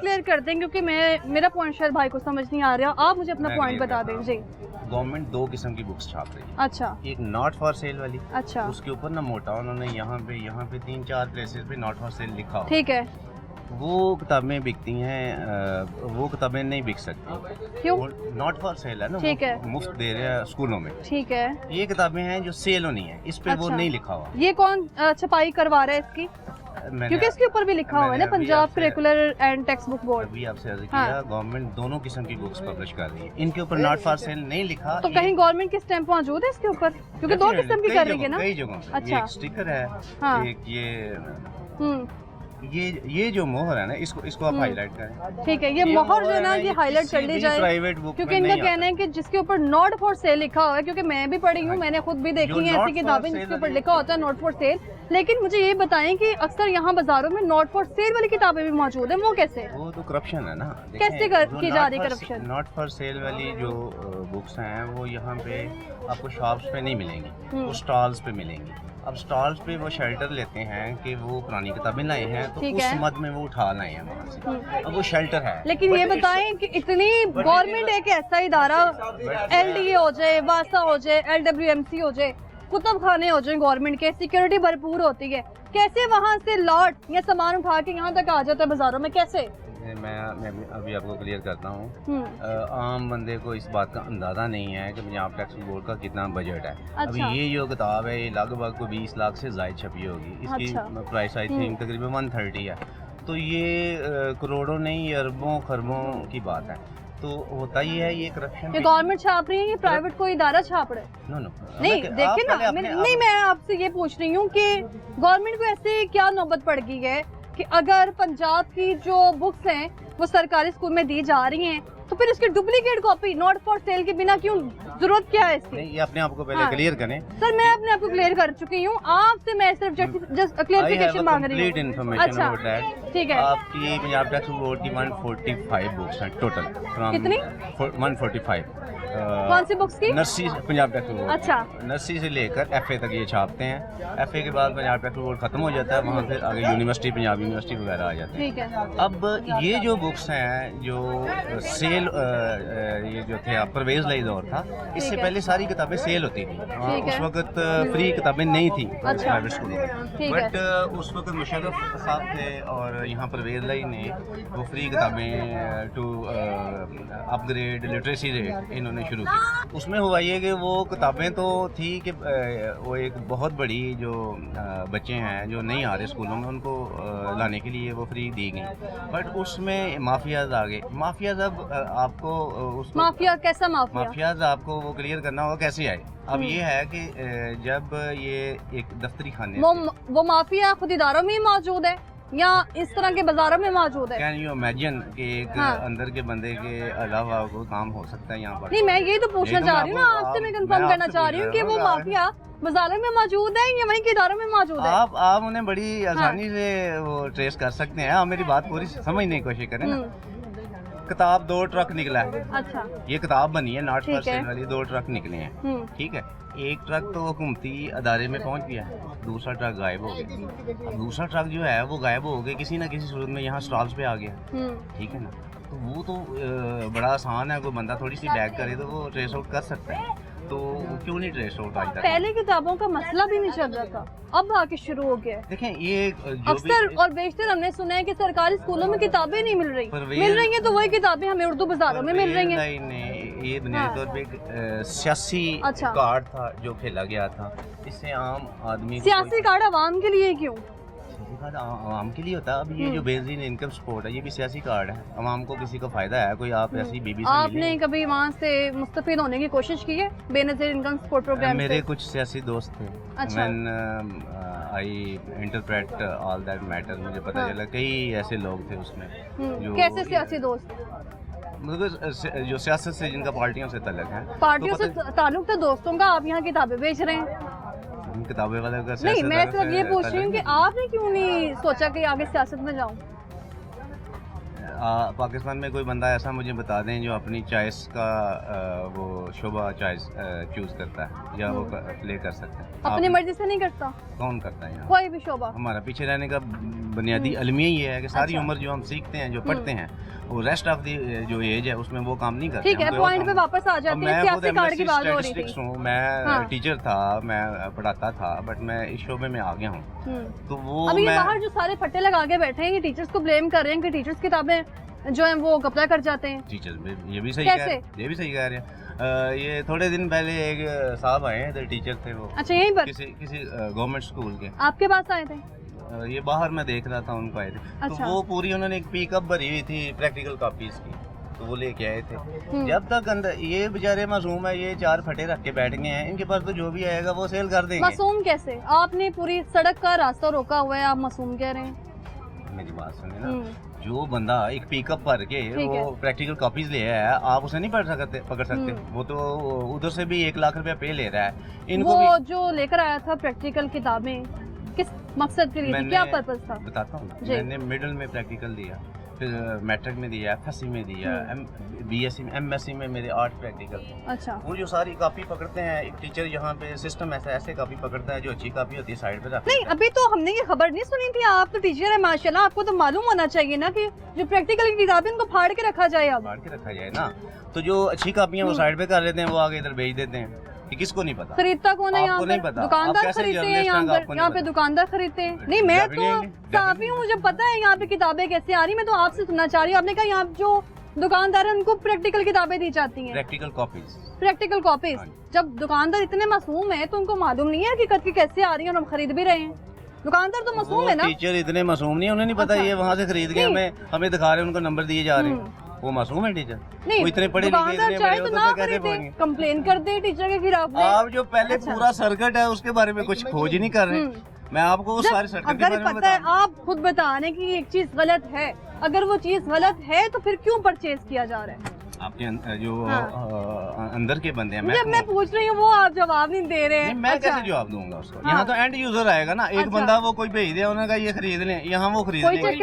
Clear कर दें क्योंकि मेरा पॉइंट शायद भाई को समझ नहीं आ रहा, आप मुझे अपना पॉइंट बता दें जी। गवर्नमेंट दो किस्म की बुक्स छाप रही है। अच्छा एक नॉट फॉर सेल वाली, अच्छा, उसके ऊपर ना मोटा उन्होंने यहाँ पे 3-4 प्लेसेस पे नॉट फॉर सेल लिखा हो। ठीक है, वो किताबें बिकती हैं, वो किताबें नहीं बिक सकती। क्यों? नॉट फॉर सेल है ना, ठीक है, मुफ्त दे रहे हैं स्कूलों में। ठीक है, ये किताबें हैं जो सेल होनी है, इस पे वो अच्छा। नहीं लिखा हुआ। ये कौन छपाई करवा रहा है इसकी? क्योंकि इसके ऊपर भी लिखा हुआ है ना Punjab curricular and text book board. अभी आपसे अर्ज हाँ। किया, गवर्नमेंट दोनों किस्म की बुक्स पब्लिश कर रही है, इनके ऊपर नॉट फॉर सेल नहीं लिखा। तो कहीं गवर्नमेंट की स्टैंप मौजूद है इसके ऊपर? क्योंकि दो किस्म की कर रही है ना। कई जगहों पे अच्छा। ये एक स्टिकर है, हाँ। एक हम्म, ये जो मोहर है ना, इसको आप हाईलाइट करें। ठीक है, ये मोहर जो है ना ये हाईलाइट कर ली जाए, प्राइवेट बुक क्योंकि इनका कहना है कि जिसके ऊपर नॉट फॉर सेल लिखा हुआ है, क्योंकि मैं भी पढ़ी हूँ, मैंने खुद भी देखी है ऐसी किताबें जिसके ऊपर लिखा होता है नॉट फॉर सेल। लेकिन मुझे ये बताएं कि अक्सर यहाँ बाजारों में नॉट फॉर सेल वाली किताबें भी मौजूद है, वो कैसे? वो तो करप्शन है ना। कैसे की जा रही करप्शन? नॉट फॉर सेल वाली जो बुक्स हैं वो यहाँ पे आपको शॉप्स पे नहीं मिलेंगी, वो स्टॉल्स पे मिलेंगी। अब स्टॉल्स पे वो शेल्टर लेते हैं कि वो पुरानी किताबें लाए हैं, तो उस मद में वो उठा लाए हैं वहाँ से। अब वो शेल्टर है। लेकिन ये बताएं कि इतनी गवर्नमेंट एक ऐसा इदारा, LDA हो जाए, वासा हो जाए, LWMC हो जाए, कुतुब खाने हो जाए, गवर्नमेंट के सिक्योरिटी भरपूर होती है, कैसे वहाँ से लॉट या सामान उठा के यहाँ तक आ जाता है बाजारों में, कैसे? मैं अभी आपको क्लियर करता हूँ। आम बंदे को इस बात का अंदाजा नहीं है कि पंजाब टैक्स बोर्ड का कितना बजट है। अच्छा। अभी ये जो किताब है ये लगभग को 20 लाख से ज़ायद छपी होगी। इसकी प्राइस आई थिंक तकरीबन 130 है। तो ये करोड़ों नहीं अरबों खरबों की बात है। तो होता ही है ये करप्शन। ये गवर्नमेंट छाप रही है, ये प्राइवेट कोई इदारा छाप रहा है? नो नहीं, देखिए ना, नहीं मैं आपसे ये पूछ रही हूँ कि गवर्नमेंट को ऐसे क्या नौबत पड़ गई है कि अगर पंजाब की जो बुक्स हैं वो सरकारी स्कूल में दी जा रही हैं, तो फिर इसकी duplicate copy not for sale के बिना क्यों, जरूरत क्या है इसकी? नहीं, ये अपने आप को पहले क्लियर करें। सर मैं अपने आप को क्लियर कर चुकी हूँ, आपसे मैं सिर्फ जस्ट क्लियरिफिकेशन मांग रही हूँ। अच्छा, ठीक है। आपकी पंजाब टैक्स बोर्ड की 145 बुक्स हैं टोटल। कितनी? 145। कौन सी बुक्स की? Nursery Punjab tax board. अच्छा। नर्सरी से लेकर FA तक ये छापते हैं। FA के बाद पंजाब टैक्स बोर्ड खत्म हो जाता है, वहाँ से आगे यूनिवर्सिटी, पंजाब यूनिवर्सिटी वगैरह आ जाते हैं। ठीक है। अब ये जो बुक्स हैं जो सेल, ये जो थे परवेज लाई दौर था, इससे पहले सारी किताबें सेल होती थी। उस वक्त फ्री किताबें नहीं थी प्राइवेट स्कूलों में, बट उस वक्त मुशर्रफ साहब थे और यहाँ परवेज लाई ने वो फ्री किताबें टू अपग्रेड लिटरेसी रेट इन्होंने शुरू की। उसमें हुआ ये कि वो किताबें तो थी कि वो एक बहुत बड़ी जो बच्चे हैं जो नहीं आ रहे स्कूलों में, उनको लाने के लिए वो फ्री दी गई, बट उसमें माफियाज आ गए। माफियाज अब आपको माफिया कैसा माफिया? माफियाज आपको वो क्लियर करना होगा कैसे आए। अब ये है कि जब ये एक दफ्तरी खाने वो माफिया खुद इदारों में ही मौजूद है या इस तरह के बाजारों में मौजूद है? कैन यू इमेजिन कि एक अंदर के बंदे के अलावा कोई काम हो सकता है यहाँ पर? नहीं, मैं यही तो पूछना चाह रही हूँ ना आपसे, मैं कंफर्म करना चाह रही हूँ कि वो माफिया बाजारों में मौजूद है या वहीं के इदारों में मौजूद है? आप उन्हें बड़ी आसानी से वो ट्रेस कर सकते हैं। आप मेरी बात पूरी समझने की कोशिश करें ना। किताब 2 ट्रक निकला है। अच्छा। ये किताब बनी है नॉट फॉर सेल वाली, 2 ट्रक निकले हैं, ठीक है। एक ट्रक तो हुकूमती अदारे में पहुंच गया, दूसरा ट्रक गायब हो गया। अब दूसरा ट्रक जो है वो गायब हो गया किसी ना किसी सूरत में, यहाँ स्टॉल्स पे आ गया, ठीक है ना। तो वो तो बड़ा आसान है, कोई बंदा थोड़ी सी बैग करे तो वो ट्रेस आउट कर सकता है, तो क्यों नहीं ट्रेस आउट आज तक? पहले किताबों का मसला भी नहीं चल रहा था, अब आके शुरू हो गया। देखें ये अक्सर और बेशतर हमने सुना है कि सरकारी स्कूलों में किताबें नहीं मिल रही हैं, तो वही किताबें हमें उर्दू बाजारों में मिल रही हैं। ये बुनियादी तौर पे एक सियासी कार्ड था जो खेला गया था, इससे आम आदमी। सियासी कार्ड आवाम के लिए क्यों? कार्ड आवाम के लिए होता है। अब ये जो बेसिक इनकम सपोर्ट है ये भी सियासी कार्ड है, आवाम को किसी को फायदा है? कोई आप ऐसी बीबी से आपने कभी वहाँ से मुस्तफीद होने की कोशिश की है बेनज़ीर इनकम सपोर्ट प्रोग्राम? मेरे कुछ सियासी दोस्त थे। अच्छा। आई इंटरप्रेट ऑल दैट मैटर, मुझे पता चला कई ऐसे लोग थे उसमें। कैसे सियासी दोस्त? मतलब जो सियासत से जिनका पार्टियों से ताल्लुक है। पार्टियों से ताल्लुक तो दोस्तों का, आप यहाँ किताबें बेच रहे हैं। किताबें वाले का नहीं, मैं सिर्फ ये पूछ रही हूँ कि आपने क्यों नहीं सोचा कि आगे सियासत में जाऊँ? पाकिस्तान में कोई बंदा ऐसा मुझे बता दें जो अपनी चॉइस का वो शोबा चॉइस चूज करता है या वो प्ले कर सकता है। अपनी मर्जी से नहीं करता? कौन करता है यहाँ? कोई भी शोबा। हमारा पीछे रहने का बुनियादी अलमिया ये है कि सारी उम्र जो हम सीखते हैं, जो पढ़ते हैं, वो रेस्ट ऑफ दी जो एज है उसमें वो काम नहीं करते। ठीक है, पॉइंट पे वापस आ जाते हैं। सियासी कार्ड की बात हो रही थी। मैं टीचर था, मैं पढ़ाता था, बट मैं इस शोबे में आ गया हूँ। तो वो अभी बाहर जो सारे फट्टे लगा के बैठे हैं, ये टीचर्स को ब्लेम कर रहे हैं कि टीचर्स किताबें जो है वो कब्जा कर जाते हैं। टीचर्स ये भी सही कह रहे हैं, ये भी सही कह रहे हैं। ये थोड़े दिन पहले एक साहब आए हैं, टीचर थे वो। अच्छा, यहीं पर किसी गवर्नमेंट स्कूल के आपके पास आए थे? ये बाहर मैं देख रहा था, उनको आए थे। अच्छा। तो वो पूरी उन्होंने एक पिकअप भरी हुई थी प्रैक्टिकल कॉपीज की, तो वो लेके आए थे। जब तक अंदर ये बेचारे मासूम है, ये 4 फटे रख के बैठ गए हैं, इनके पास तो जो भी आएगा वो सेल कर देंगे। मासूम कैसे? आपने पूरी सड़क का रास्ता रोका हुआ है, आप मासूम कह रहे हैं? मेरी बात सुनिए ना, जो बंदा एक पिकअप भर के वो प्रैक्टिकल कॉपीज ले आया है, आप उसे नहीं पकड़ सकते। वो तो उधर से भी 1 लाख रुपया पे ले रहा है। इनको वो जो लेकर आया था प्रैक्टिकल किताबें, किस मकसद के लिए, क्या पर्पस था? बताता हूँ। मैंने मिडिल में प्रैक्टिकल दिया, फिर मैट्रिक में दिया, एफएससी में दिया, बीएससी में, एमएससी में मेरे 8 प्रैक्टिकल। अच्छा। वो जो सारी कॉपी पकड़ते हैं, एक टीचर यहाँ पे सिस्टम ऐसे कॉपी पकड़ता है, जो अच्छी कॉपी होती है साइड पे रखता है। नहीं, अभी तो हमने ये खबर नहीं सुनी थी। आप तो टीचर है माशाल्लाह, आपको तो मालूम होना चाहिए ना कि जो प्रैक्टिकल की किताबें उनको फाड़ के रखा जाए। अब फाड़ के रखा जाए ना, तो जो अच्छी कॉपियाँ वो साइड पे कर लेते हैं, वो आगे इधर भेज देते हैं। किसको नहीं पता? खरीदता कौन है? यहाँ नहीं पता। दुकानदार खरीदते हैं, यहाँ पे दुकानदार खरीदते हैं। नहीं, मैं तो साफी हूँ, मुझे पता है यहाँ पे किताबें कैसे आ रही। मैं तो आपसे सुनना चाह रही हूँ, आपने कहा यहाँ जो दुकानदार है उनको प्रैक्टिकल किताबें दी जाती हैं, प्रैक्टिकल कॉपीज। जब दुकानदार इतने मासूम है तो उनको मालूम नहीं है हकीकत की कैसे आ रही है और हम खरीद भी रहे हैं। दुकानदार तो मासूम है ना। टीचर इतने मासूम नहीं, उन्हें नहीं पता ये वहाँ से खरीद के हमें दिखा रहे हैं, उनको नंबर दिए जा रहे हैं। वो मासूम है टीचर? नहीं, वो इतने पढ़े लिखे, इतने बड़े तो ना खरीदे, कंप्लेन कर दे टीचर के खिलाफ। आप जो पहले पूरा सर्किट है उसके बारे में कुछ खोज ही नहीं कर रहे। मैं आपको उस सारे सर्किट के बारे में पता है, आप खुद बता रहे कि एक चीज गलत है। अगर वो चीज गलत है तो फिर क्यों परचेज किया जा रहा है? आपके जो अंदर के बंदे हैं, जब मैं पूछ रही हूँ वो आप जवाब नहीं दे रहे हैं। मैं कैसे जवाब दूंगा उसको? यहाँ तो एंड यूजर आएगा ना, एक बंदा वो कोई भेज दिया, उन्होंने कहा ये खरीद लें, यहाँ वो खरीद लेंगे।